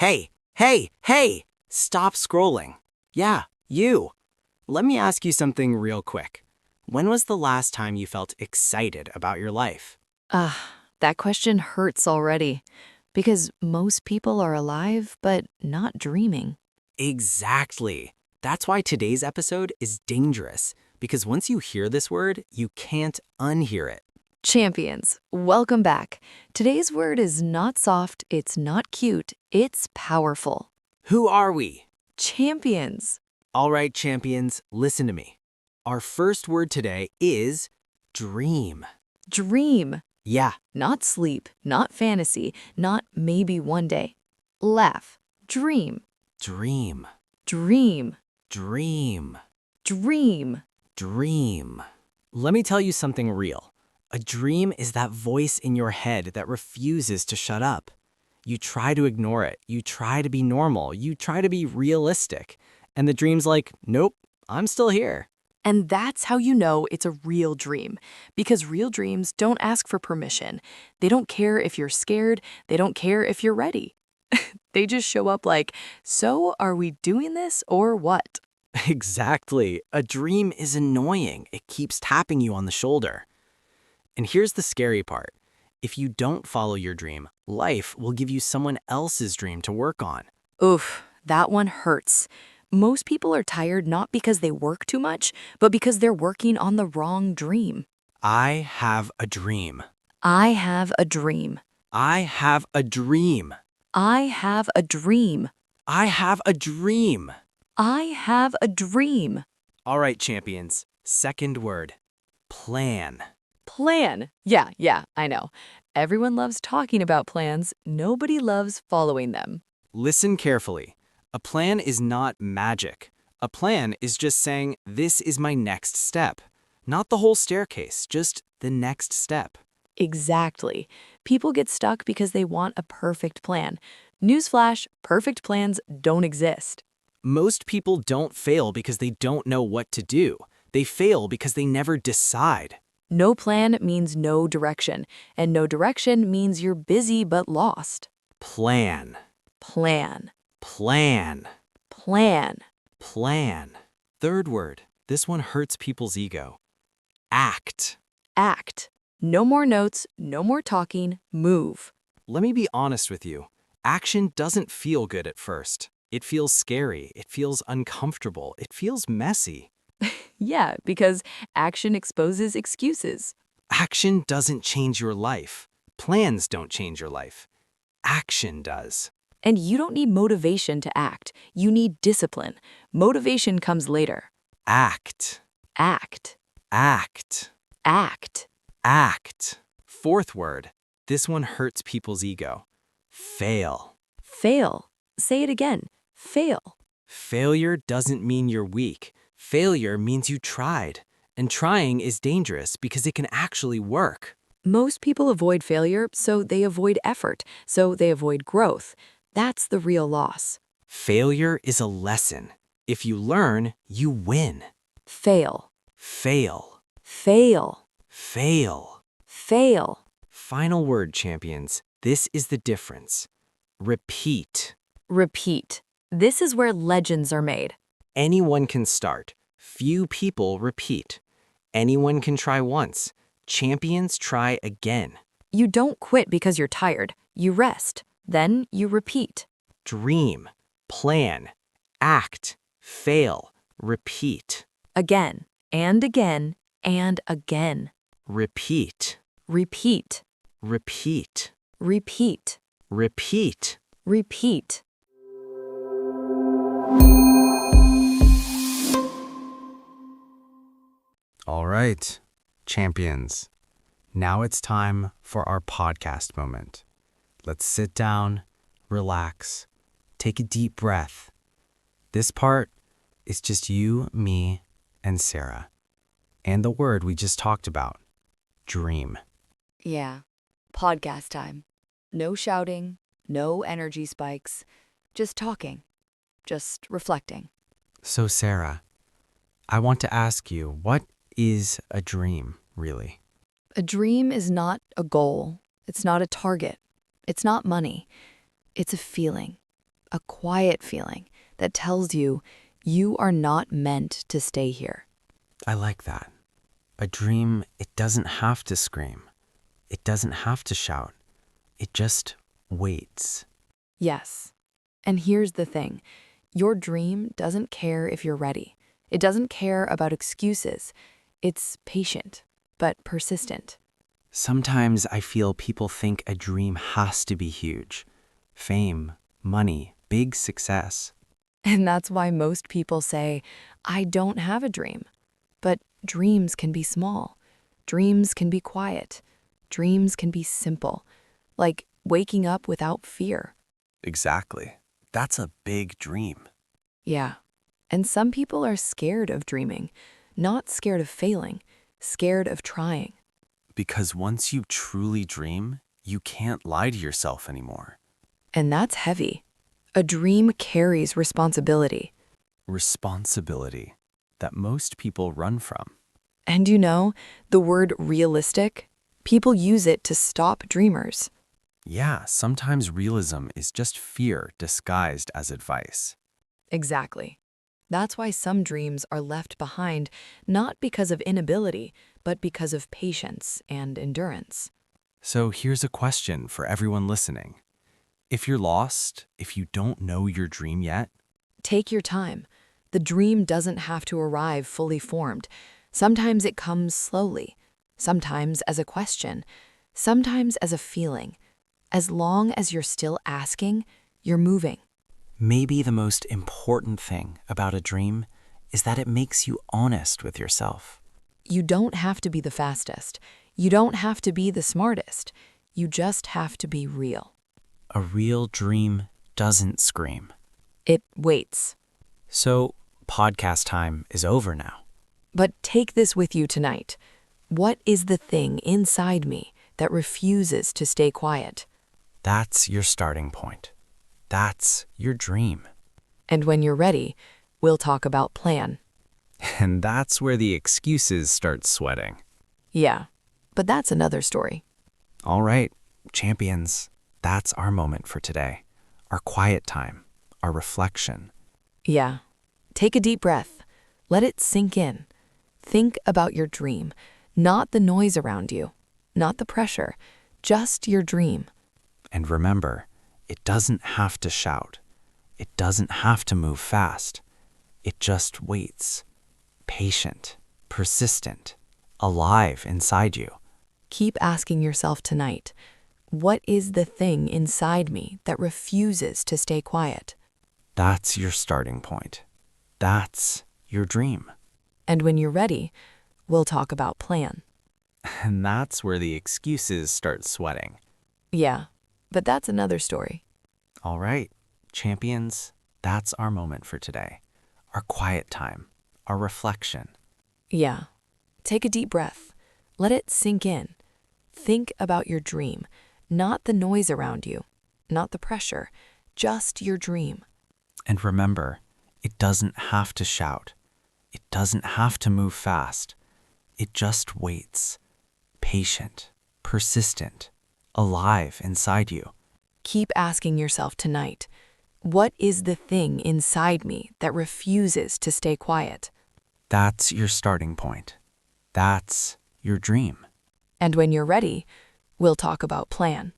Hey! Stop scrolling. Yeah, you. Let me ask you something real quick. When was the last time you felt excited about your life? That question hurts already. Because most people are alive, but not dreaming. Exactly. That's why today's episode is dangerous, because once you hear this word, you can't unhear it. Champions, welcome back. Today's word is not soft, it's not cute, it's powerful. Who are we? Champions. All right, champions, listen to me. Our first word today is dream. Dream. Yeah, Not sleep, not fantasy, not maybe one day. Laugh. Dream. dream, Dream. dream, Dream. dream. Let me tell you something real. A dream is that voice in your head that refuses to shut up. You try to ignore it. You try to be normal. You try to be realistic. And the dream's like, nope, I'm still here. And that's how you know it's a real dream. Because real dreams don't ask for permission. They don't care if you're scared. They don't care if you're ready. They just show up like, so are we doing this or what? Exactly. A dream is annoying. It keeps tapping you on the shoulder. And here's the scary part. If you don't follow your dream, life will give you someone else's dream to work on. Oof, that one hurts. Most people are tired not because they work too much, but because they're working on the wrong dream. I have a dream. I have a dream. I have a dream. I have a dream. I have a dream. I have a dream. All right, champions. Second word. Plan. Plan. Yeah, I know. Everyone loves talking about plans. Nobody loves following them. Listen carefully. A plan is not magic. A plan is just saying, this is my next step. Not the whole staircase, just the next step. Exactly. People get stuck because they want a perfect plan. Newsflash, perfect plans don't exist. Most people don't fail because they don't know what to do. They fail because they never decide. No plan means no direction, and no direction means you're busy but lost. Plan. Plan. Plan. Plan. Plan. Third word. This one hurts people's ego. Act. Act. No more notes, no more talking, move. Let me be honest with you. Action doesn't feel good at first. It feels scary. It feels uncomfortable. It feels messy. Yeah, because action exposes excuses. Action doesn't change your life. Plans don't change your life. Action does. And you don't need motivation to act. You need discipline. Motivation comes later. Act. Act. Act. Act. Act. Fourth word. This one hurts people's ego. Fail. Fail. Say it again. Fail. Failure doesn't mean you're weak. Failure means you tried. And trying is dangerous because it can actually work. Most people avoid failure, so they avoid effort, so they avoid growth. That's the real loss. Failure is a lesson. If you learn, you win. Fail. Fail. Fail. Fail. Fail. Final word, champions. This is the difference. Repeat. Repeat. This is where legends are made. Anyone can start. Few people repeat. Anyone can try once. Champions try again. You don't quit because you're tired. You rest. Then you repeat. Dream. Plan. Act. Fail. Repeat. Again and again and again. Repeat. Repeat. Repeat. Repeat. Repeat. Repeat. All right, champions. Now it's time for our podcast moment. Let's sit down, relax, take a deep breath. This part is just you, me, and Sarah, and the word we just talked about, dream. Yeah. Podcast time. No shouting, no energy spikes, just talking, just reflecting. So, Sarah, I want to ask you, what is a dream, really? A dream is not a goal. It's not a target. It's not money. It's a feeling. a quiet feeling that tells you you are not meant to stay here. I like that. A dream, it doesn't have to scream. It doesn't have to shout. It just waits. Yes. And here's the thing. Your dream doesn't care if you're ready. It doesn't care about excuses. It's patient, but persistent. Sometimes I feel people think a dream has to be huge. Fame, money, big success. And that's why most people say, I don't have a dream. But dreams can be small. Dreams can be quiet. Dreams can be simple, like waking up without fear. Exactly. That's a big dream. Yeah. And some people are scared of dreaming, not scared of failing, scared of trying. Because once you truly dream, you can't lie to yourself anymore. And that's heavy. A dream carries responsibility. Responsibility that most people run from. And you know, the word realistic, people use it to stop dreamers. Yeah, sometimes realism is just fear disguised as advice. Exactly. That's why some dreams are left behind, not because of inability, but because of patience and endurance. So here's a question for everyone listening. If you're lost, if you don't know your dream yet, Take your time. The dream doesn't have to arrive fully formed. Sometimes it comes slowly, sometimes as a question, sometimes as a feeling. As long as you're still asking, you're moving. maybe the most important thing about a dream is that it makes you honest with yourself. You don't have to be the fastest. You don't have to be the smartest. You just have to be real. A real dream doesn't scream. It waits. So, podcast time is over now. But take this with you tonight. What is the thing inside me that refuses to stay quiet? That's your starting point. That's your dream. And when you're ready, we'll talk about plan. And that's where the excuses start sweating. Yeah, but that's another story. All right, champions, that's our moment for today. Our quiet time, our reflection. Yeah. Take a deep breath. Let it sink in. Think about your dream, not the noise around you, not the pressure, just your dream. And remember, it doesn't have to shout. It doesn't have to move fast. It just waits. Patient, persistent, alive inside you. Keep asking yourself tonight, what is the thing inside me that refuses to stay quiet? That's your starting point. That's your dream. And when you're ready, we'll talk about plan. And that's where the excuses start sweating. Yeah, but that's another story. All right, champions, that's our moment for today. Our quiet time, our reflection. Yeah. Take a deep breath. Let it sink in. Think about your dream, not the noise around you, not the pressure, just your dream. And remember, it doesn't have to shout. It doesn't have to move fast. It just waits. Patient, persistent, alive inside you. Keep asking yourself tonight, what is the thing inside me that refuses to stay quiet? That's your starting point. That's your dream. And when you're ready, we'll talk about plan.